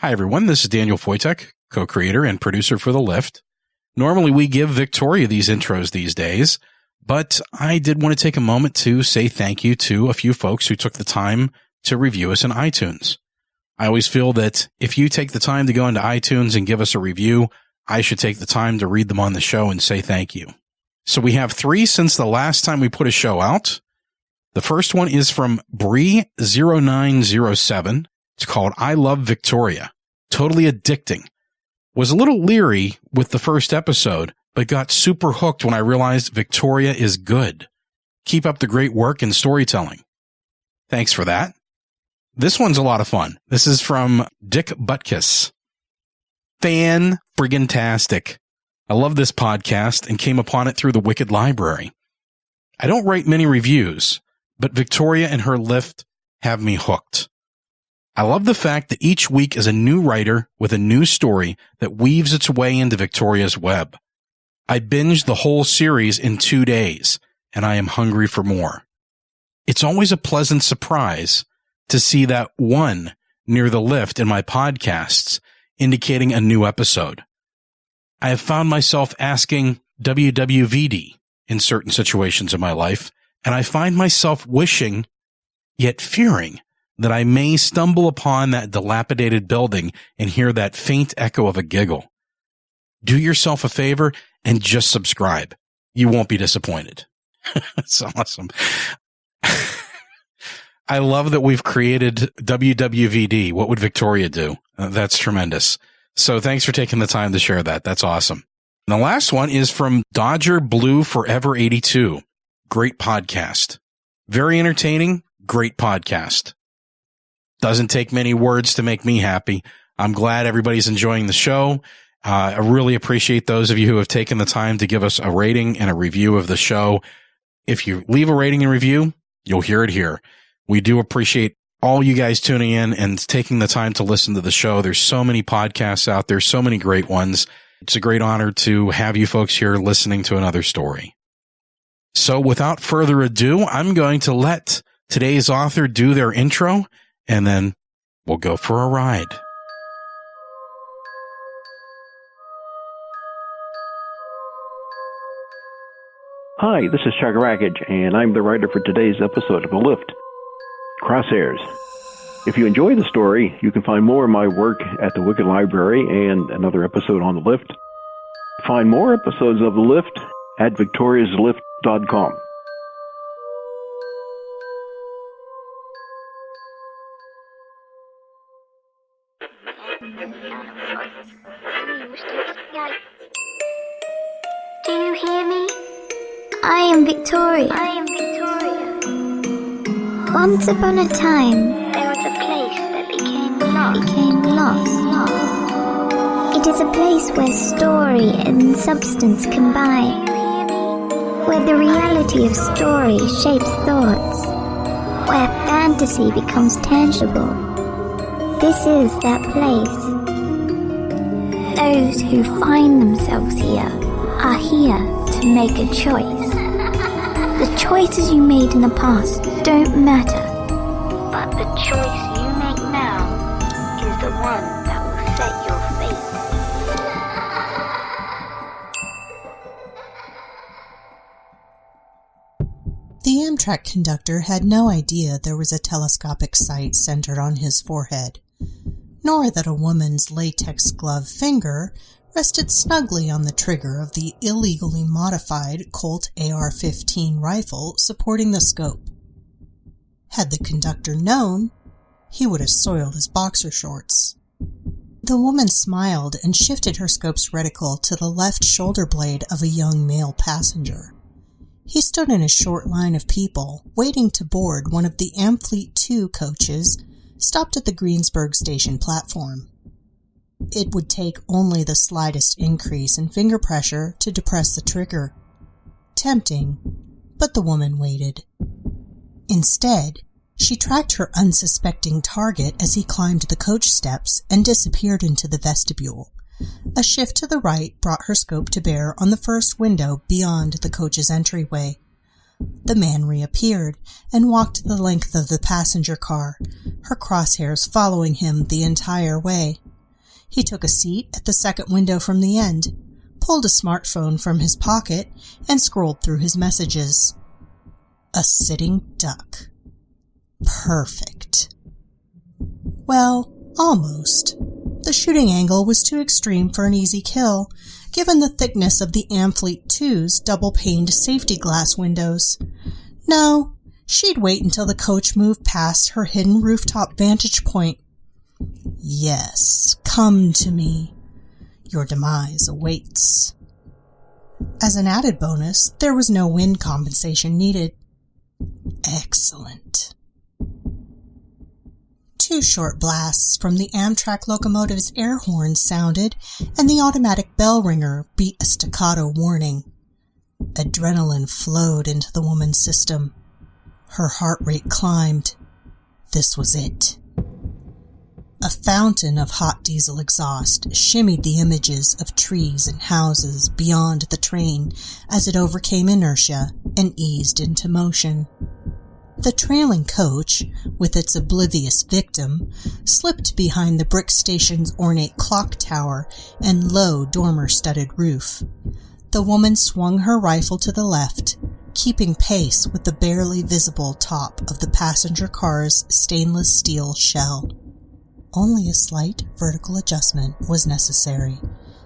Hi, everyone. This is Daniel Foytek, co-creator and producer for The Lift. Normally, we give Victoria these intros these days, but I did want to take a moment to say thank you to a few folks who took the time to review us in iTunes. I always feel that if you take the time to go into iTunes and give us a review, I should take the time to read them on the show and say thank you. So we have 3 since the last time we put a show out. The first one is from Bree0907. It's called I Love Victoria. Totally addicting. Was a little leery with the first episode, but got super hooked when I realized Victoria is good. Keep up the great work and storytelling. Thanks for that. This one's a lot of fun. This is from Dick Butkus. Fan-friggin-tastic. I love this podcast and came upon it through the Wicked Library. I don't write many reviews, but Victoria and her lift have me hooked. I love the fact that each week is a new writer with a new story that weaves its way into Victoria's web. I binged the whole series in 2 days, and I am hungry for more. It's always a pleasant surprise to see that one near the lift in my podcasts, indicating a new episode. I have found myself asking WWVD in certain situations in my life, and I find myself wishing, yet fearing, that I may stumble upon that dilapidated building and hear that faint echo of a giggle. Do yourself a favor and just subscribe. You won't be disappointed. That's awesome. I love that we've created WWVD. What would Victoria do? That's tremendous. So thanks for taking the time to share that. That's awesome. And the last one is from Dodger Blue Forever 82. Great podcast. Very entertaining. Great podcast. Doesn't take many words to make me happy. I'm glad everybody's enjoying the show. I really appreciate those of you who have taken the time to give us a rating and a review of the show. If you leave a rating and review, you'll hear it here. We do appreciate all you guys tuning in and taking the time to listen to the show. There's so many podcasts out there, so many great ones. It's a great honor to have you folks here listening to another story. So without further ado, I'm going to let today's author do their intro, and then we'll go for a ride. Hi, this is Chuck Rackage, and I'm the writer for today's episode of The Lift, Crosshairs. If you enjoy the story, you can find more of my work at the Wicked Library and another episode on The Lift. Find more episodes of The Lift at victoriaslift.com. Do you hear me? I am Victoria. Once upon a time, there was a place that became lost. It is a place where story and substance combine, where the reality of story shapes thoughts, where fantasy becomes tangible. This is that place. Those who find themselves here are here to make a choice. The choices you made in the past don't matter, but the choice you make now is the one that will set your fate. The Amtrak conductor had no idea there was a telescopic sight centered on his forehead, nor that a woman's latex-gloved finger rested snugly on the trigger of the illegally modified Colt AR-15 rifle supporting the scope. Had the conductor known, he would have soiled his boxer shorts. The woman smiled and shifted her scope's reticle to the left shoulder blade of a young male passenger. He stood in a short line of people, waiting to board one of the Amfleet 2 coaches stopped at the Greensburg station platform. It would take only the slightest increase in finger pressure to depress the trigger. Tempting, but the woman waited. Instead, she tracked her unsuspecting target as he climbed the coach steps and disappeared into the vestibule. A shift to the right brought her scope to bear on the first window beyond the coach's entryway. The man reappeared and walked the length of the passenger car, her crosshairs following him the entire way. He took a seat at the second window from the end, pulled a smartphone from his pocket, and scrolled through his messages. A sitting duck. Perfect. Well, almost. The shooting angle was too extreme for an easy kill, given the thickness of the Amfleet 2's double-paned safety glass windows. No, she'd wait until the coach moved past her hidden rooftop vantage point. Yes, come to me. Your demise awaits. As an added bonus, there was no wind compensation needed. Excellent. 2 short blasts from the Amtrak locomotive's air horn sounded, and the automatic bell ringer beat a staccato warning. Adrenaline flowed into the woman's system. Her heart rate climbed. This was it. A fountain of hot diesel exhaust shimmied the images of trees and houses beyond the train as it overcame inertia and eased into motion. The trailing coach, with its oblivious victim, slipped behind the brick station's ornate clock tower and low dormer-studded roof. The woman swung her rifle to the left, keeping pace with the barely visible top of the passenger car's stainless steel shell. Only a slight vertical adjustment was necessary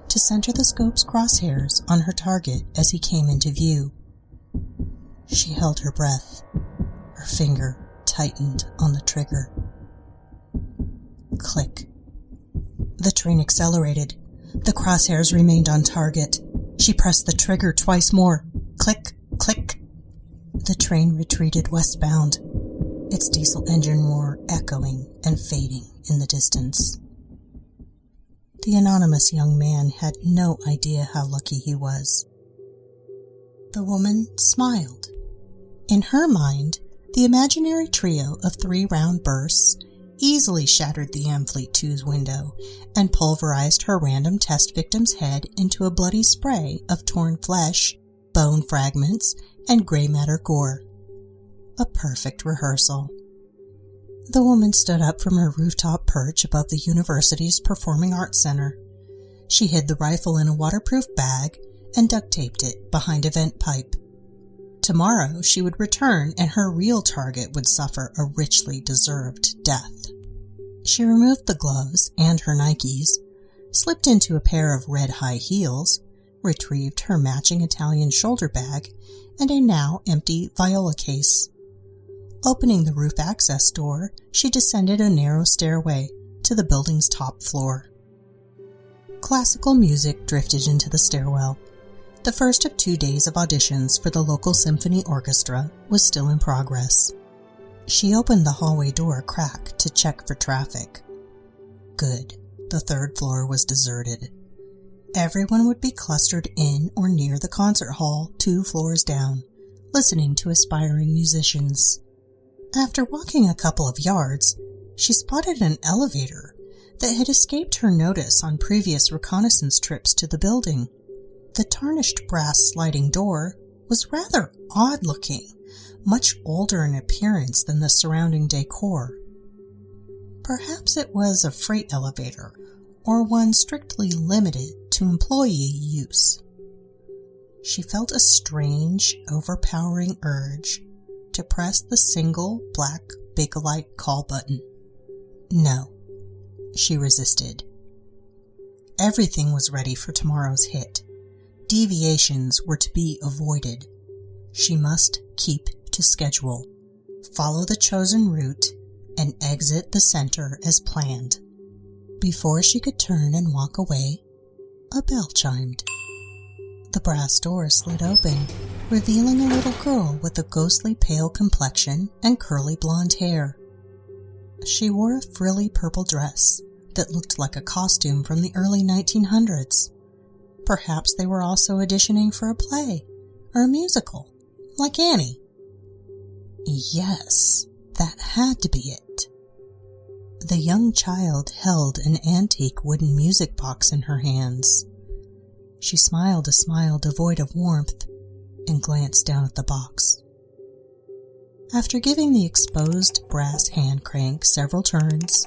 to center the scope's crosshairs on her target as he came into view. She held her breath. Her finger tightened on the trigger. Click. The train accelerated. The crosshairs remained on target. She pressed the trigger twice more. Click, click. The train retreated westbound, its diesel engine roar echoing and fading in the distance. The anonymous young man had no idea how lucky he was. The woman smiled. In her mind, the imaginary trio of 3 round bursts easily shattered the Amfleet 2's window and pulverized her random test victim's head into a bloody spray of torn flesh, bone fragments, and gray matter gore. A perfect rehearsal. The woman stood up from her rooftop perch above the university's Performing Arts Center. She hid the rifle in a waterproof bag and duct-taped it behind a vent pipe. Tomorrow she would return and her real target would suffer a richly deserved death. She removed the gloves and her Nikes, slipped into a pair of red high heels, retrieved her matching Italian shoulder bag and a now empty viola case. Opening the roof access door, she descended a narrow stairway to the building's top floor. Classical music drifted into the stairwell. The first of 2 days of auditions for the local symphony orchestra was still in progress. She opened the hallway door a crack to check for traffic. Good. The 3rd floor was deserted. Everyone would be clustered in or near the concert hall 2 floors down, listening to aspiring musicians. After walking a couple of yards, she spotted an elevator that had escaped her notice on previous reconnaissance trips to the building. The tarnished brass sliding door was rather odd-looking, much older in appearance than the surrounding decor. Perhaps it was a freight elevator, or one strictly limited to employee use. She felt a strange, overpowering urge to press the single black Bakelite call button. No, she resisted. Everything was ready for tomorrow's hit. Deviations were to be avoided. She must keep to schedule, follow the chosen route, and exit the center as planned. Before she could turn and walk away, a bell chimed. The brass door slid open, revealing a little girl with a ghostly pale complexion and curly blonde hair. She wore a frilly purple dress that looked like a costume from the early 1900s. Perhaps they were also auditioning for a play or a musical, like Annie. Yes, that had to be it. The young child held an antique wooden music box in her hands. She smiled a smile devoid of warmth and glanced down at the box. After giving the exposed brass hand crank several turns,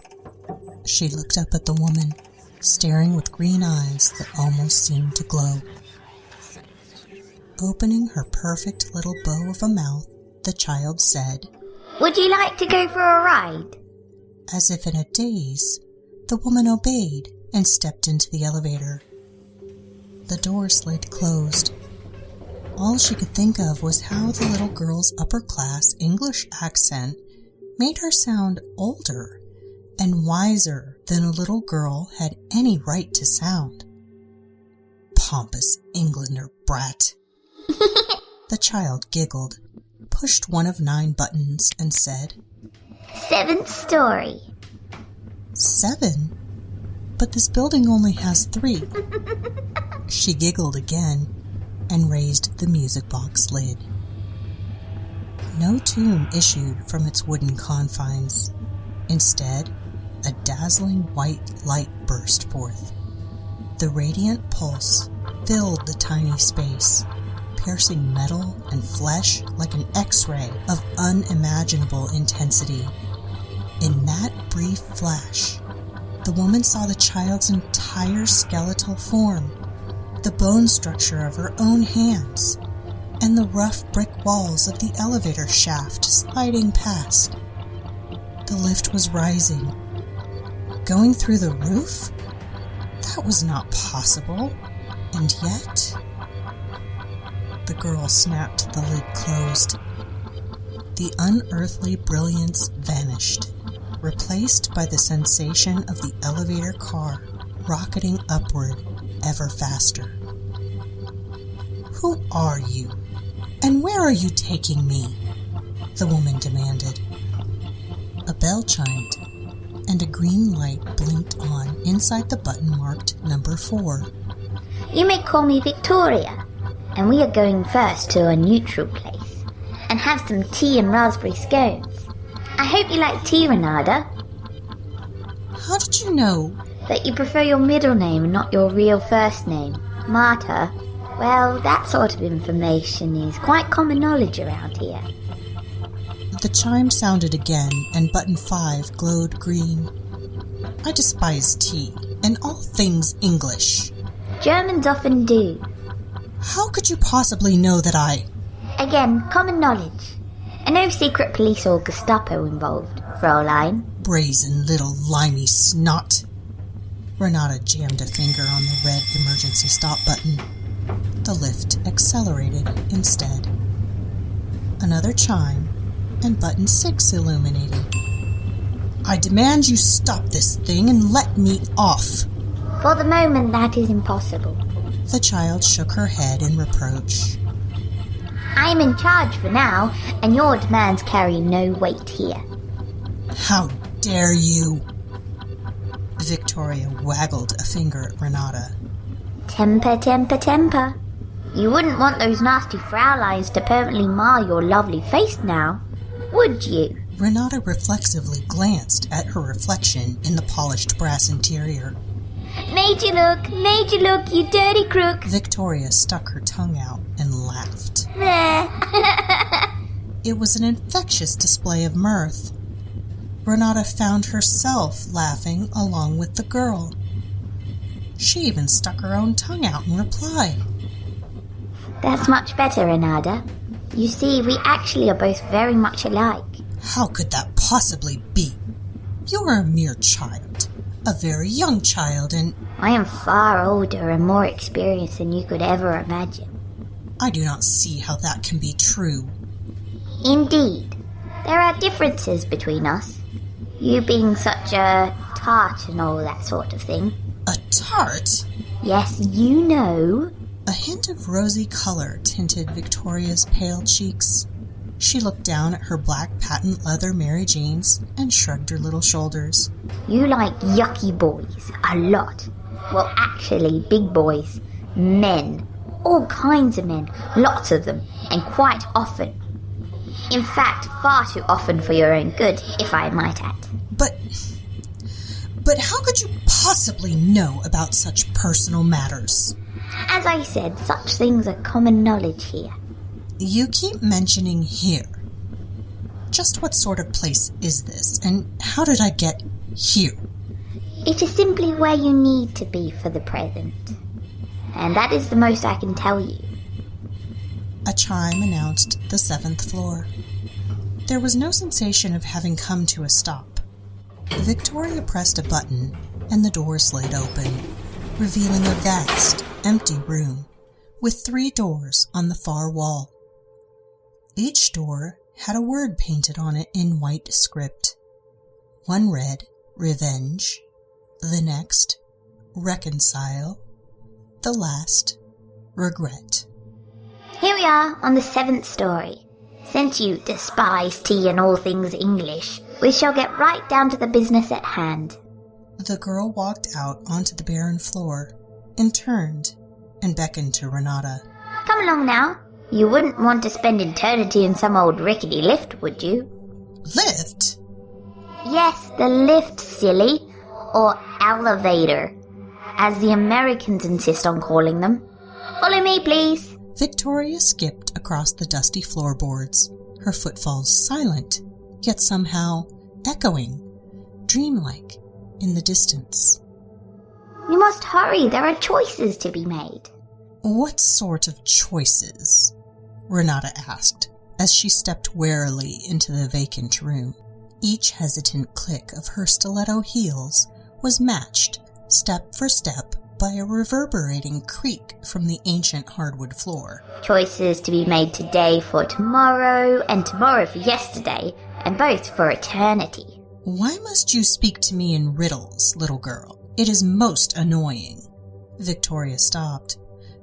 she looked up at the woman, staring with green eyes that almost seemed to glow. Opening her perfect little bow of a mouth, the child said, "Would you like to go for a ride?" As if in a daze, the woman obeyed and stepped into the elevator. The door slid closed. All she could think of was how the little girl's upper-class English accent made her sound older and wiser than a little girl had any right to sound. Pompous Englander brat. The child giggled, pushed one of 9 buttons, and said, "7th story." 7? But this building only has 3. She giggled again and raised the music box lid. No tune issued from its wooden confines. Instead, a dazzling white light burst forth. The radiant pulse filled the tiny space, piercing metal and flesh like an X-ray of unimaginable intensity. In that brief flash, the woman saw the child's entire skeletal form, the bone structure of her own hands, and the rough brick walls of the elevator shaft sliding past. The lift was rising. Going through the roof? That was not possible. And yet... The girl snapped the lid closed. The unearthly brilliance vanished, replaced by the sensation of the elevator car rocketing upward ever faster. "Who are you? And where are you taking me?" the woman demanded. A bell chimed, and a green light blinked on inside the button marked number 4. "You may call me Victoria, and we are going first to a neutral place and have some tea and raspberry scones. I hope you like tea, Renata." "How did you know?" "That you prefer your middle name and not your real first name, Marta. Well, that sort of information is quite common knowledge around here." The chime sounded again, and button 5 glowed green. "I despise tea and all things English." "Germans often do." "How could you possibly know that I—" "Again, common knowledge. And no secret police or Gestapo involved, Fräulein." "Brazen little limey snot." Renata jammed a finger on the red emergency stop button. The lift accelerated instead. Another chime, and button 6 illuminated. "I demand you stop this thing and let me off." "For the moment, that is impossible." The child shook her head in reproach. "I am in charge for now, and your demands carry no weight here." "How dare you!" Victoria waggled a finger at Renata. "Temper, temper, temper. You wouldn't want those nasty Fräuleins to permanently mar your lovely face now, would you?" Renata reflexively glanced at her reflection in the polished brass interior. Made you look, you dirty crook." Victoria stuck her tongue out and laughed. There. It was an infectious display of mirth. Renata found herself laughing along with the girl. She even stuck her own tongue out in reply. "That's much better, Renata. You see, we actually are both very much alike." "How could that possibly be? You're a mere child, a very young child, and—" "I am far older and more experienced than you could ever imagine." "I do not see how that can be true." "Indeed. There are differences between us. You being such a tart and all that sort of thing." "A tart?" "Yes, you know." A hint of rosy color tinted Victoria's pale cheeks. She looked down at her black patent leather Mary Janes and shrugged her little shoulders. "You like yucky boys, a lot. Well, actually, big boys. Men. All kinds of men. Lots of them. And quite often. In fact, far too often for your own good, if I might add." But how could you possibly know about such personal matters?" "As I said, such things are common knowledge here." "You keep mentioning here. Just what sort of place is this, and how did I get here?" It is simply where you need to be for the present. And that is the most I can tell you. A chime announced the 7th floor. There was no sensation of having come to a stop. Victoria pressed a button, and the door slid open, revealing a vast, empty room with 3 doors on the far wall. Each door had a word painted on it in white script. One read, Revenge. The next, Reconcile. The last, Regret. Here we are on the 7th story. Since you despise tea and all things English, we shall get right down to the business at hand. The girl walked out onto the barren floor and turned and beckoned to Renata. Come along now. You wouldn't want to spend eternity in some old rickety lift, would you? Lift? Yes, the lift, silly. Or elevator, as the Americans insist on calling them. Follow me, please. Victoria skipped across the dusty floorboards, her footfalls silent, yet somehow echoing, dreamlike, in the distance. You must hurry, there are choices to be made. What sort of choices? Renata asked, as she stepped warily into the vacant room. Each hesitant click of her stiletto heels was matched, step for step, by a reverberating creak from the ancient hardwood floor. Choices to be made today for tomorrow, and tomorrow for yesterday, and both for eternity. Why must you speak to me in riddles, little girl? It is most annoying. Victoria stopped,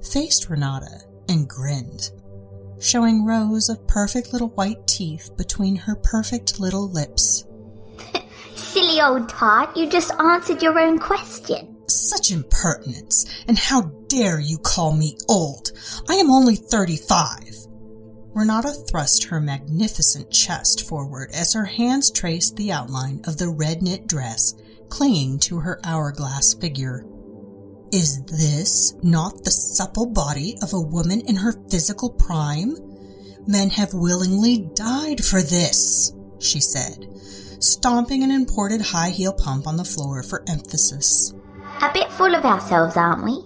faced Renata, and grinned, showing rows of perfect little white teeth between her perfect little lips. Silly old tart, you just answered your own question. Such impertinence, and how dare you call me old? I am only 35. Renata thrust her magnificent chest forward as her hands traced the outline of the red knit dress clinging to her hourglass figure. Is this not the supple body of a woman in her physical prime? Men have willingly died for this, she said, stomping an imported high-heel pump on the floor for emphasis. A bit full of ourselves, aren't we?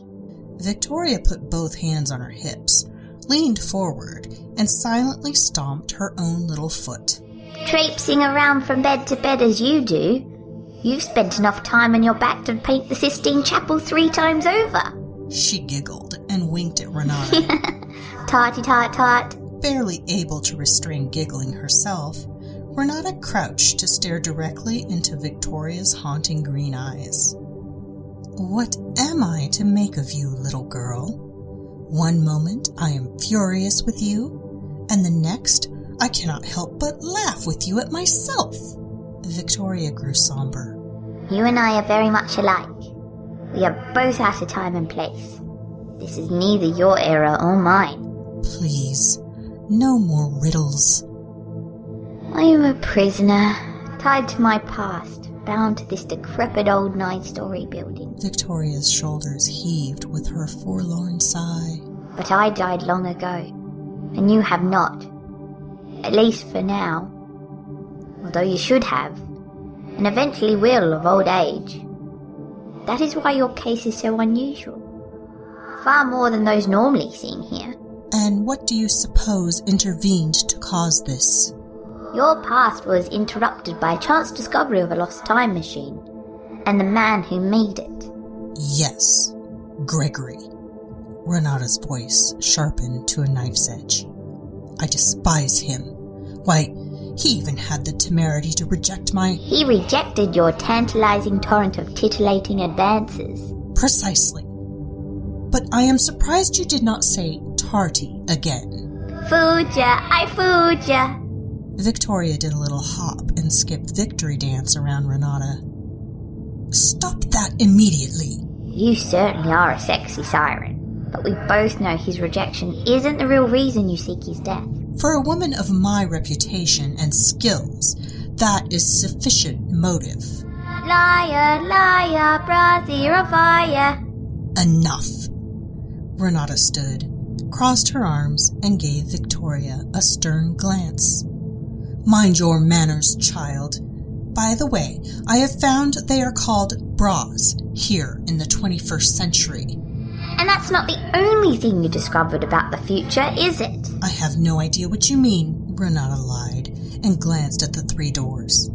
Victoria put both hands on her hips, leaned forward, and silently stomped her own little foot. Traipsing around from bed to bed as you do, you've spent enough time on your back to paint the Sistine Chapel 3 times over. She giggled and winked at Renata. Tarty tart tart. Barely able to restrain giggling herself, Renata crouched to stare directly into Victoria's haunting green eyes. What am I to make of you, little girl? One moment I am furious with you, and the next I cannot help but laugh with you at myself. Victoria grew somber. You and I are very much alike. We are both at a time and place. This is neither your era or mine. Please, no more riddles. I am a prisoner, tied to my past, bound to this decrepit old 9-story building. Victoria's shoulders heaved with her forlorn sigh. But I died long ago, and you have not. At least for now. Although you should have, and eventually will of old age. That is why your case is so unusual. Far more than those normally seen here. And what do you suppose intervened to cause this? Your past was interrupted by a chance discovery of a lost time machine, and the man who made it. Yes, Gregory. Renata's voice sharpened to a knife's edge. I despise him. Why, he even had the temerity to reject my... He rejected your tantalizing torrent of titillating advances. Precisely. But I am surprised you did not say tarty again. Fooled ya, I fooled ya. Victoria did a little hop and skip victory dance around Renata. Stop that immediately. You certainly are a sexy siren, but we both know his rejection isn't the real reason you seek his death. For a woman of my reputation and skills, that is sufficient motive. Liar, liar, brother of fire. Enough. Renata stood, crossed her arms, and gave Victoria a stern glance. Mind your manners, child. By the way, I have found they are called bras here in the 21st century. And that's not the only thing you discovered about the future, is it? I have no idea what you mean, Renata lied, and glanced at the 3 doors.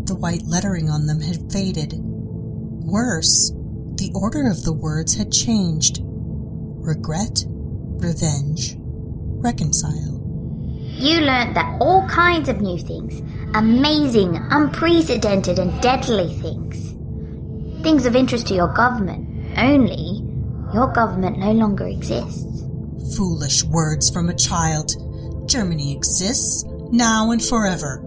The white lettering on them had faded. Worse, the order of the words had changed. Regret, revenge, reconcile. You learned that all kinds of new things, amazing, unprecedented and deadly things. Things of interest to your government, only your government no longer exists. Foolish words from a child. Germany exists, now and forever.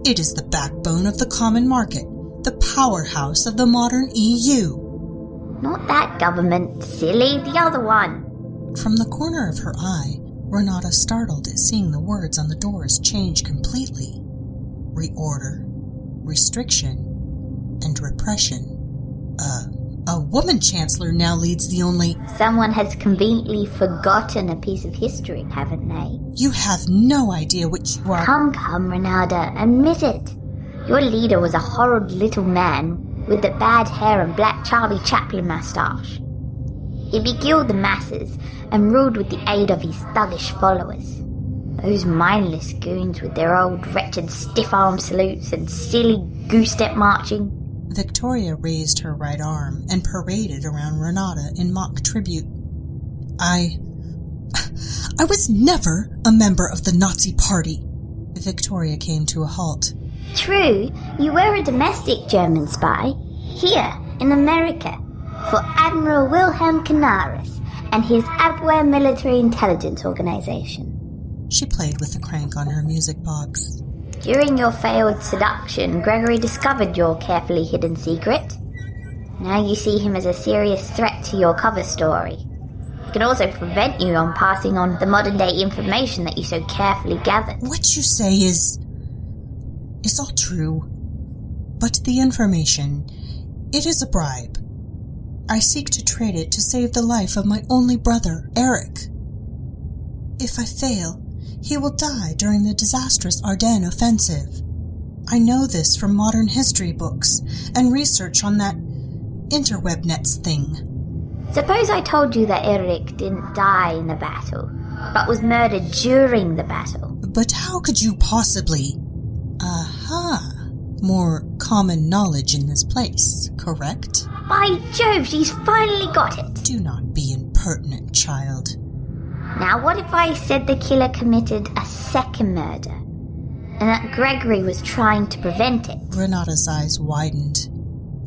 It is the backbone of the common market, the powerhouse of the modern EU. Not that government, silly, the other one. From the corner of her eye, Renata startled at seeing the words on the doors change completely. Reorder, restriction, and repression. A woman chancellor now leads the only... Someone has conveniently forgotten a piece of history, haven't they? You have no idea what you are... Come, Renata, admit it. Your leader was a horrid little man with the bad hair and black Charlie Chaplin moustache. He beguiled the masses and ruled with the aid of his thuggish followers. Those mindless goons with their old wretched stiff-arm salutes and silly goose-step marching. Victoria raised her right arm and paraded around Renata in mock tribute. I was never a member of the Nazi Party. Victoria came to a halt. True, you were a domestic German spy, here in America, for Admiral Wilhelm Canaris and his Abwehr Military Intelligence Organization. She played with the crank on her music box. During your failed seduction, Gregory discovered your carefully hidden secret. Now you see him as a serious threat to your cover story. It can also prevent you on passing on the modern-day information that you so carefully gathered. What you say is all true. But the information, it is a bribe. I seek to trade it to save the life of my only brother, Eric. If I fail, he will die during the disastrous Ardennes offensive. I know this from modern history books and research on that interwebnets thing. Suppose I told you that Eric didn't die in the battle, but was murdered during the battle. But how could you possibly... Aha! More common knowledge in this place, correct? By Jove, she's finally got it. Do not be impertinent, child. Now, what if I said the killer committed a second murder, and that Gregory was trying to prevent it? Renata's eyes widened.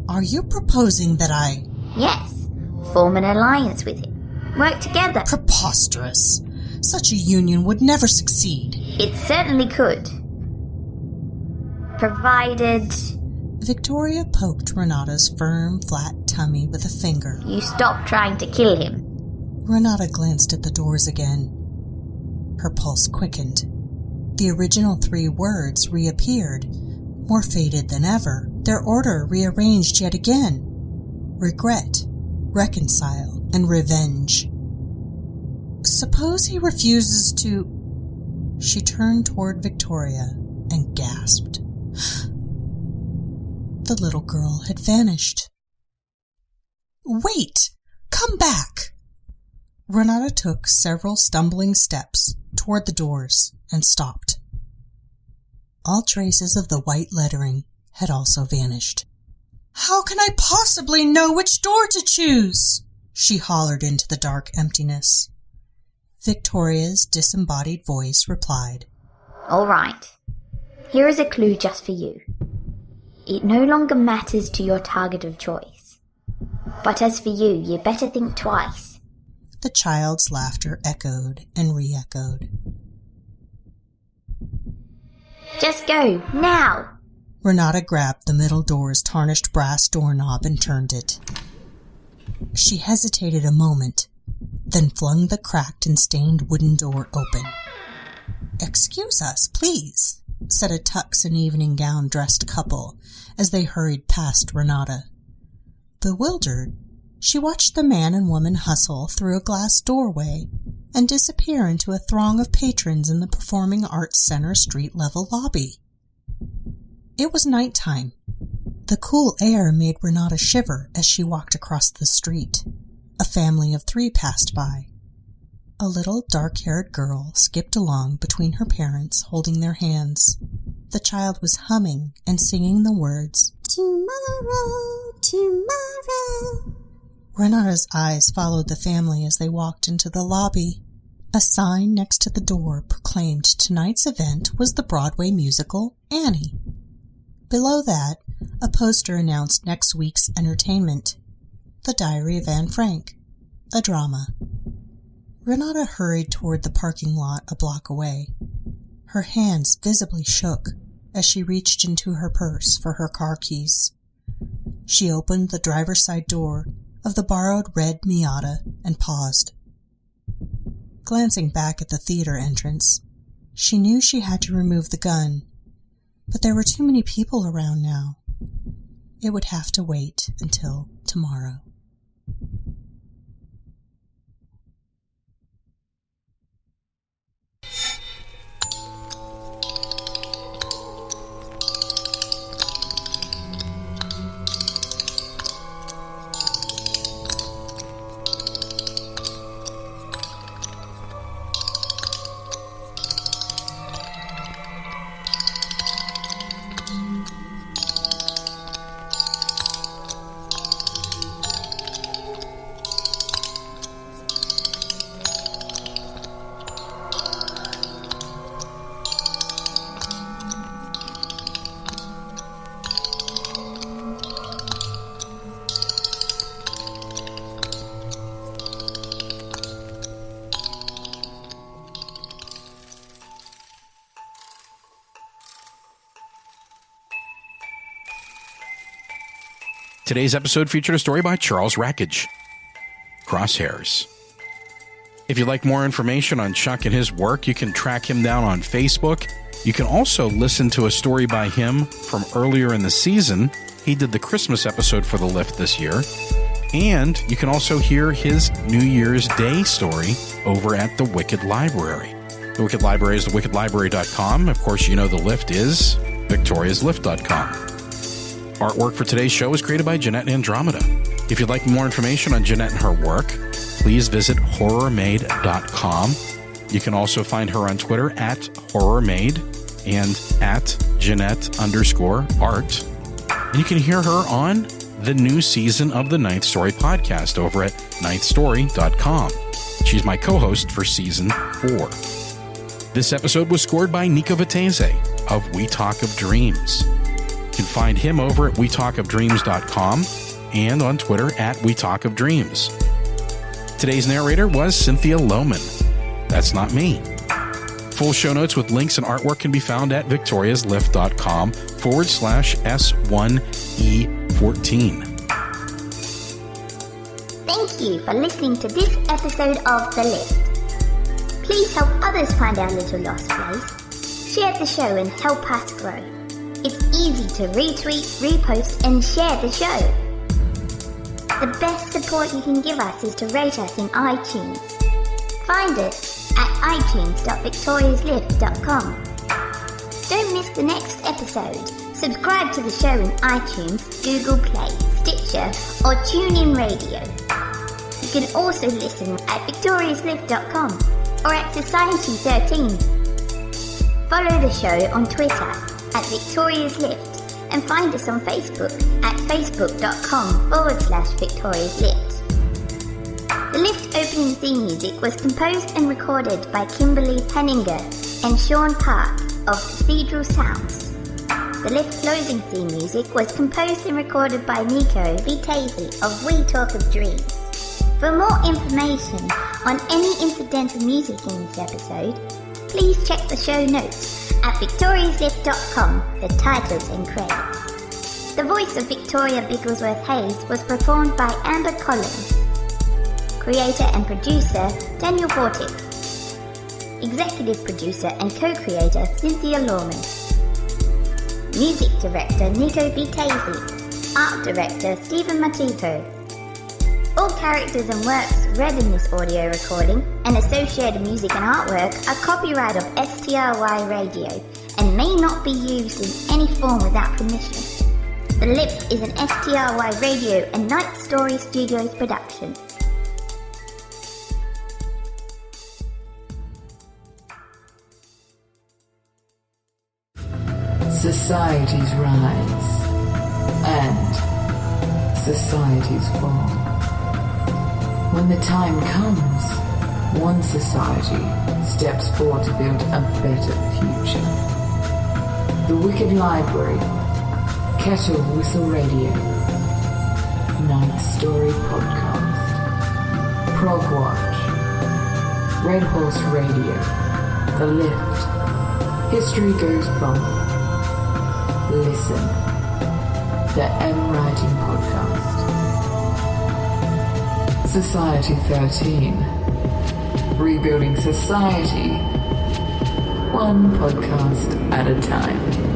Are you proposing that I... Yes, form an alliance with him. Work together. Preposterous. Such a union would never succeed. It certainly could. Provided... Victoria poked Renata's firm, flat tummy with a finger. You stop trying to kill him. Renata glanced at the doors again. Her pulse quickened. The original 3 words reappeared, more faded than ever, their order rearranged yet again. Regret, reconcile, and revenge. Suppose he refuses to... She turned toward Victoria and gasped. The little girl had vanished. Wait! Come back! Renata took several stumbling steps toward the doors and stopped. All traces of the white lettering had also vanished. How can I possibly know which door to choose? She hollered into the dark emptiness. Victoria's disembodied voice replied. All right. Here is a clue just for you. It no longer matters to your target of choice. But as for you, you better think twice. The child's laughter echoed and re-echoed. Just go, now! Renata grabbed the middle door's tarnished brass doorknob and turned it. She hesitated a moment, then flung the cracked and stained wooden door open. "Excuse us, please," said a tux and evening gown dressed couple as they hurried past Renata. Bewildered, she watched the man and woman hustle through a glass doorway and disappear into a throng of patrons in the Performing Arts Center street-level lobby. It was nighttime. The cool air made Renata shiver as she walked across the street. A family of 3 passed by. A little dark-haired girl skipped along between her parents, holding their hands. The child was humming and singing the words, "Tomorrow, tomorrow." Renata's eyes followed the family as they walked into the lobby. A sign next to the door proclaimed tonight's event was the Broadway musical Annie. Below that, a poster announced next week's entertainment, The Diary of Anne Frank, a drama. Renata hurried toward the parking lot a block away. Her hands visibly shook as she reached into her purse for her car keys. She opened the driver's side door of the borrowed red Miata and paused. Glancing back at the theater entrance, she knew she had to remove the gun, but there were too many people around now. It would have to wait until tomorrow. Today's episode featured a story by Charles Rackage, Crosshairs. If you'd like more information on Chuck and his work, you can track him down on Facebook. You can also listen to a story by him from earlier in the season. He did the Christmas episode for The Lift this year. And you can also hear his New Year's Day story over at the Wicked Library. The Wicked Library is thewickedlibrary.com. Of course, you know The Lift is victoriaslift.com. Artwork for today's show was created by Jeanette Andromeda. If you'd like more information on Jeanette and her work, please visit horrormade.com. You can also find her on Twitter at horrormade and at Jeanette_art. And you can hear her on the new season of the Ninth Story podcast over at ninthstory.com. She's my co-host for season 4. This episode was scored by Nico Vitese of We Talk of Dreams. You can find him over at wetalkofdreams.com and on Twitter at wetalkofdreams. Today's narrator was Cynthia Lohman. That's not me. Full show notes with links and artwork can be found at victoriaslift.com/S1E14. Thank you for listening to this episode of The Lift. Please help others find our little lost place. Share the show and help us grow. It's easy to retweet, repost, and share the show. The best support you can give us is to rate us in iTunes. Find us at itunes.victoriaslift.com. Don't miss the next episode. Subscribe to the show in iTunes, Google Play, Stitcher, or TuneIn Radio. You can also listen at victoriaslift.com or at Society13. Follow the show on Twitter at victoriaslift and find us on Facebook at facebook.com/victoriaslift. The Lift opening theme music was composed and recorded by Kimberly Henninger and Sean Park of Cathedral Sounds. The Lift closing theme music was composed and recorded by Nico Vitese of We Talk of Dreams. For more information on any incidental music in this episode, please check the show notes at victoriaslift.com for titles and credits. The voice of Victoria Bigglesworth Hayes was performed by Amber Collins. Creator and producer Daniel Bortic. Executive producer and co-creator Cynthia Lohman. Music director Nico Vitese. Art director Stephen Matico. All characters and works read in this audio recording and associated music and artwork are copyright of STRY Radio and may not be used in any form without permission. The Lift is an STRY Radio and Night Story Studios production. Societies rise and societies fall. When the time comes, one society steps forward to build a better future. The Wicked Library, Kettle Whistle Radio, Night Story Podcast, Prog Watch, Red Horse Radio, The Lift, History Goes Bump. Listen, the M Writing Podcast. Society 13, Rebuilding Society, one podcast at a time.